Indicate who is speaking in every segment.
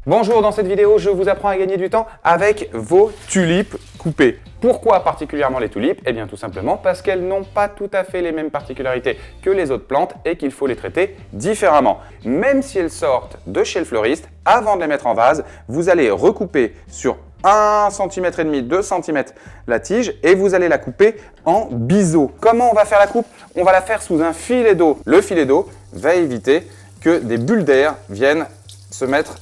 Speaker 1: Bonjour, dans cette vidéo, je vous apprends à gagner du temps avec vos tulipes coupées. Pourquoi particulièrement les tulipes? Eh bien tout simplement parce qu'elles n'ont pas tout à fait les mêmes particularités que les autres plantes et qu'il faut les traiter différemment. Même si elles sortent de chez le fleuriste, avant de les mettre en vase, vous allez recouper sur 1,5 cm, 2 cm la tige et vous allez la couper en biseau. Comment on va faire la coupe? On va la faire sous un filet d'eau. Le filet d'eau va éviter que des bulles d'air viennent se mettre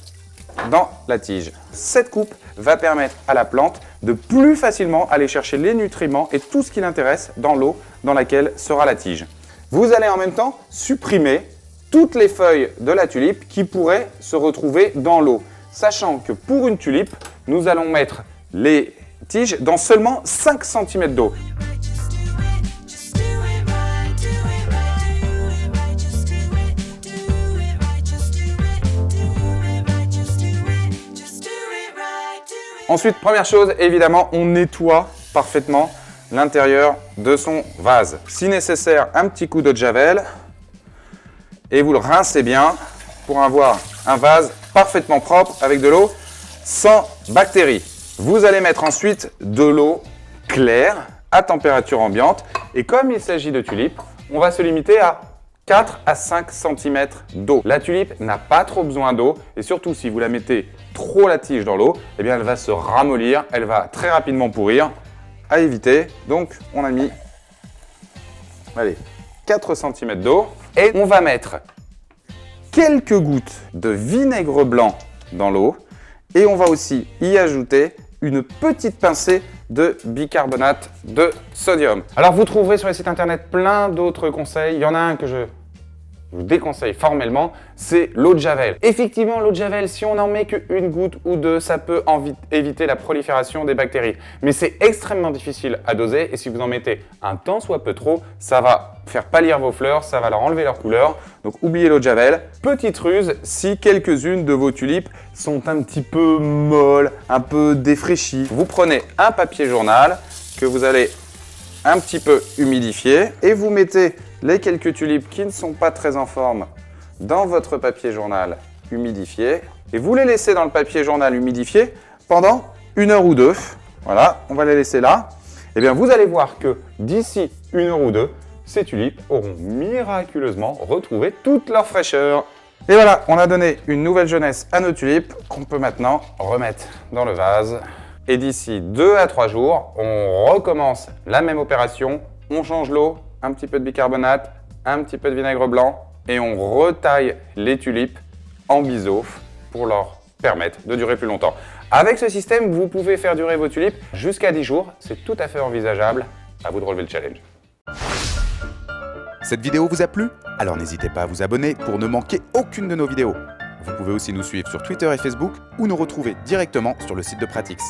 Speaker 1: dans la tige. Cette coupe va permettre à la plante de plus facilement aller chercher les nutriments et tout ce qui l'intéresse dans l'eau dans laquelle sera la tige. Vous allez en même temps supprimer toutes les feuilles de la tulipe qui pourraient se retrouver dans l'eau, sachant que pour une tulipe, nous allons mettre les tiges dans seulement 5 cm d'eau. Ensuite, première chose, évidemment, on nettoie parfaitement l'intérieur de son vase. Si nécessaire, un petit coup d'eau de javel et vous le rincez bien pour avoir un vase parfaitement propre avec de l'eau sans bactéries. Vous allez mettre ensuite de l'eau claire à température ambiante et comme il s'agit de tulipes, on va se limiter à 4 à 5 cm d'eau. La tulipe n'a pas trop besoin d'eau et surtout si vous la mettez trop la tige dans l'eau, eh bien elle va se ramollir, elle va très rapidement pourrir. À éviter, donc on a mis 4 cm d'eau et on va mettre quelques gouttes de vinaigre blanc dans l'eau et on va aussi y ajouter une petite pincée de bicarbonate de sodium. Alors vous trouverez sur les sites internet plein d'autres conseils. Il y en a un que je vous déconseille formellement, c'est l'eau de javel. Effectivement, l'eau de javel, si on n'en met qu'une goutte ou deux, ça peut éviter la prolifération des bactéries. Mais c'est extrêmement difficile à doser et si vous en mettez un tant soit peu trop, ça va faire pâlir vos fleurs, ça va leur enlever leur couleur. Donc oubliez l'eau de javel. Petite ruse, si quelques-unes de vos tulipes sont un petit peu molles, un peu défraîchies, vous prenez un papier journal que vous allez un petit peu humidifier et vous mettez les quelques tulipes qui ne sont pas très en forme dans votre papier journal humidifié et vous les laissez dans le papier journal humidifié pendant 1 heure ou 2. Voilà, on va les laisser là. Et bien vous allez voir que d'ici 1 heure ou 2, ces tulipes auront miraculeusement retrouvé toute leur fraîcheur. Et voilà, on a donné une nouvelle jeunesse à nos tulipes qu'on peut maintenant remettre dans le vase. Et d'ici 2 à 3 jours, on recommence la même opération. On change l'eau, un petit peu de bicarbonate, un petit peu de vinaigre blanc et on retaille les tulipes en biseau pour leur permettre de durer plus longtemps. Avec ce système, vous pouvez faire durer vos tulipes jusqu'à 10 jours. C'est tout à fait envisageable. À vous de relever le challenge.
Speaker 2: Cette vidéo vous a plu? Alors n'hésitez pas à vous abonner pour ne manquer aucune de nos vidéos. Vous pouvez aussi nous suivre sur Twitter et Facebook ou nous retrouver directement sur le site de Pratix.